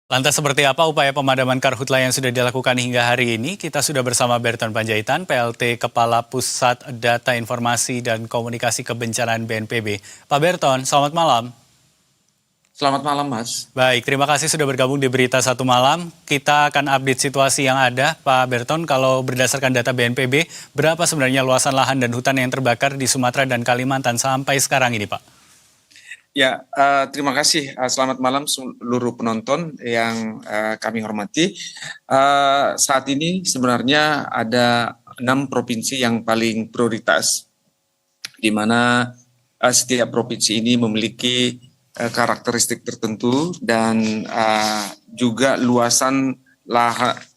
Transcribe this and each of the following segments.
Lantas seperti apa upaya pemadaman karhutla yang sudah dilakukan hingga hari ini? Kita sudah bersama Berton Panjaitan, PLT Kepala Pusat Data Informasi dan Komunikasi Kebencanaan BNPB. Pak Berton, selamat malam. Selamat malam, Mas. Baik, terima kasih sudah bergabung di Berita Satu Malam. Kita akan update situasi yang ada. Pak Berton, kalau berdasarkan data BNPB, berapa sebenarnya luasan lahan dan hutan yang terbakar di Sumatera dan Kalimantan sampai sekarang ini, Pak? Ya, terima kasih. Selamat malam seluruh penonton yang kami hormati. Saat ini sebenarnya ada 6 provinsi yang paling prioritas, di mana setiap provinsi ini memiliki karakteristik tertentu dan juga luasan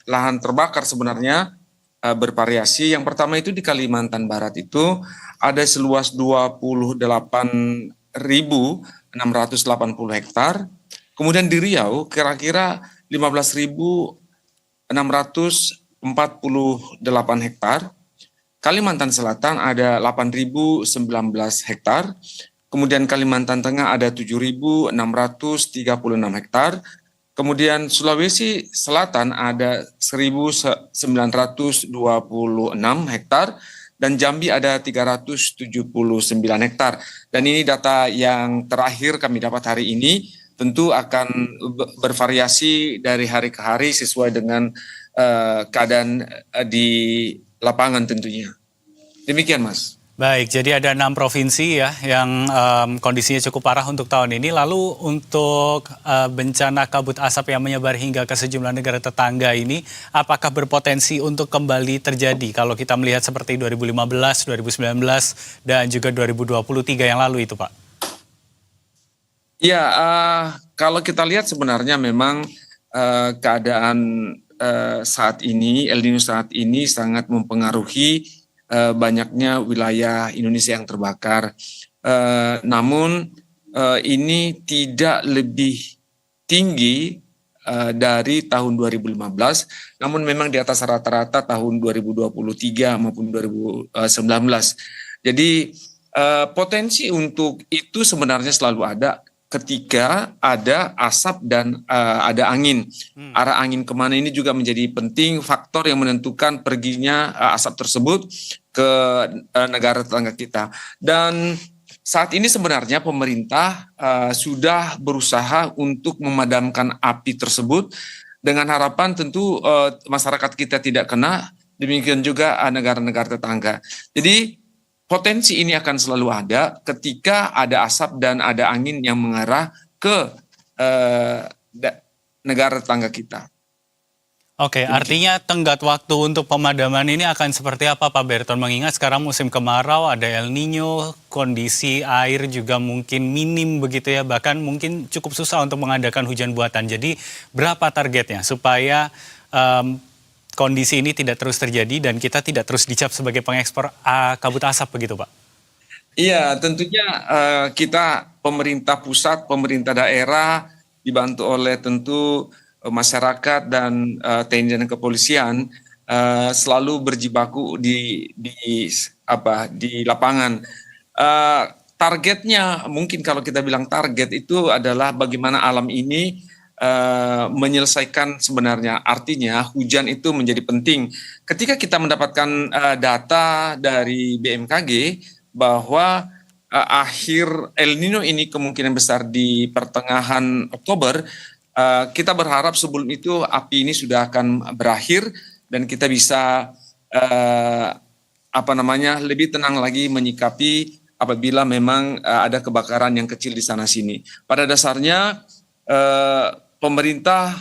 lahan terbakar sebenarnya bervariasi. Yang pertama itu di Kalimantan Barat itu ada seluas 28.680 hektar. Kemudian di Riau kira-kira 15.648 hektar. Kalimantan Selatan ada 8.019 hektar. Kemudian Kalimantan Tengah ada 7.636 hektar. Kemudian Sulawesi Selatan ada 1.926 hektar. Dan Jambi ada 379 hektar. Dan ini data yang terakhir kami dapat hari ini, tentu akan bervariasi dari hari ke hari sesuai dengan keadaan di lapangan tentunya. Demikian, Mas. Baik, jadi ada 6 provinsi ya yang kondisinya cukup parah untuk tahun ini. Lalu untuk bencana kabut asap yang menyebar hingga ke sejumlah negara tetangga ini, apakah berpotensi untuk kembali terjadi kalau kita melihat seperti 2015, 2019, dan juga 2023 yang lalu itu, Pak? Ya, kalau kita lihat sebenarnya memang keadaan saat ini, El Nino saat ini sangat mempengaruhi banyaknya wilayah Indonesia yang terbakar. Namun ini tidak lebih tinggi dari tahun 2015, namun memang di atas rata-rata tahun 2023 maupun 2019. Jadi potensi untuk itu sebenarnya selalu ada ketika ada asap dan ada angin. Arah angin kemana ini juga menjadi penting, faktor yang menentukan perginya asap tersebut ke negara tetangga kita. Dan saat ini sebenarnya pemerintah sudah berusaha untuk memadamkan api tersebut dengan harapan tentu masyarakat kita tidak kena, demikian juga negara-negara tetangga. Jadi potensi ini akan selalu ada ketika ada asap dan ada angin yang mengarah ke negara tetangga kita. Oke, artinya tenggat waktu untuk pemadaman ini akan seperti apa, Pak Berton? Mengingat sekarang musim kemarau, ada El Nino, kondisi air juga mungkin minim begitu ya, bahkan mungkin cukup susah untuk mengadakan hujan buatan. Jadi berapa targetnya supaya kondisi ini tidak terus terjadi dan kita tidak terus dicap sebagai pengekspor kabut asap begitu, Pak? Iya, tentunya kita pemerintah pusat, pemerintah daerah dibantu oleh tentu masyarakat dan TNI dan kepolisian selalu berjibaku di lapangan. Targetnya mungkin kalau kita bilang target itu adalah bagaimana alam ini menyelesaikan sebenarnya. Artinya hujan itu menjadi penting. Ketika kita mendapatkan data dari BMKG bahwa akhir El Nino ini kemungkinan besar di pertengahan Oktober, kita berharap sebelum itu api ini sudah akan berakhir dan kita bisa lebih tenang lagi menyikapi apabila memang ada kebakaran yang kecil di sana sini. Pada dasarnya pemerintah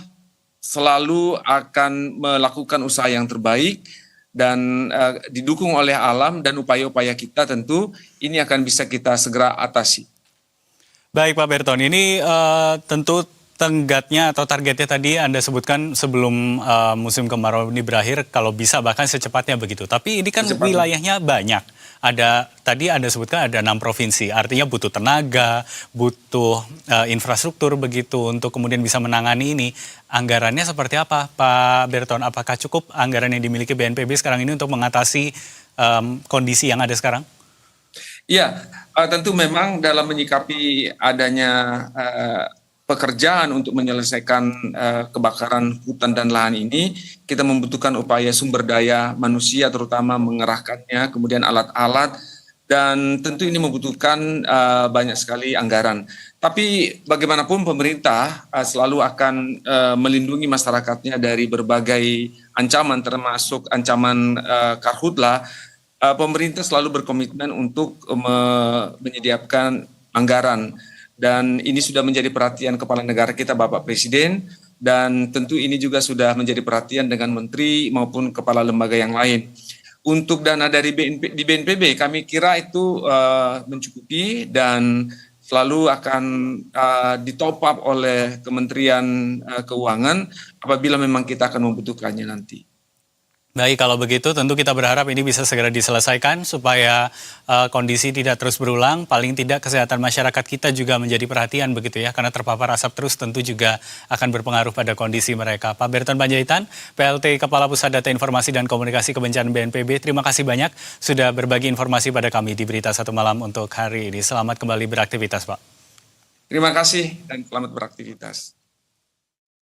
selalu akan melakukan usaha yang terbaik dan didukung oleh alam dan upaya-upaya kita tentu ini akan bisa kita segera atasi. Baik Pak Berton, ini tentu tenggatnya atau targetnya tadi Anda sebutkan sebelum musim kemarau ini berakhir, kalau bisa bahkan secepatnya begitu. Tapi ini kan wilayahnya banyak. Tadi Anda sebutkan ada 6 provinsi, artinya butuh tenaga, butuh infrastruktur begitu untuk kemudian bisa menangani ini. Anggarannya seperti apa Pak Berton? Apakah cukup anggaran yang dimiliki BNPB sekarang ini untuk mengatasi kondisi yang ada sekarang? Iya, tentu memang dalam menyikapi adanya pekerjaan untuk menyelesaikan kebakaran hutan dan lahan ini, kita membutuhkan upaya sumber daya manusia, terutama mengerahkannya, kemudian alat-alat, dan tentu ini membutuhkan banyak sekali anggaran. Tapi bagaimanapun pemerintah selalu akan melindungi masyarakatnya dari berbagai ancaman, termasuk ancaman karhutla. Pemerintah selalu berkomitmen untuk menyediakan anggaran. Dan ini sudah menjadi perhatian Kepala Negara kita, Bapak Presiden, dan tentu ini juga sudah menjadi perhatian dengan Menteri maupun Kepala Lembaga yang lain. Untuk dana dari di BNPB, kami kira itu mencukupi dan selalu akan ditop up oleh Kementerian Keuangan apabila memang kita akan membutuhkannya nanti. Baik, kalau begitu tentu kita berharap ini bisa segera diselesaikan supaya kondisi tidak terus berulang. Paling tidak kesehatan masyarakat kita juga menjadi perhatian begitu ya, karena terpapar asap terus tentu juga akan berpengaruh pada kondisi mereka. Pak Berton Panjaitan, PLT Kepala Pusat Data Informasi dan Komunikasi Kebencanaan BNPB, terima kasih banyak sudah berbagi informasi pada kami di Berita Satu Malam untuk hari ini. Selamat kembali beraktivitas, Pak. Terima kasih dan selamat beraktivitas.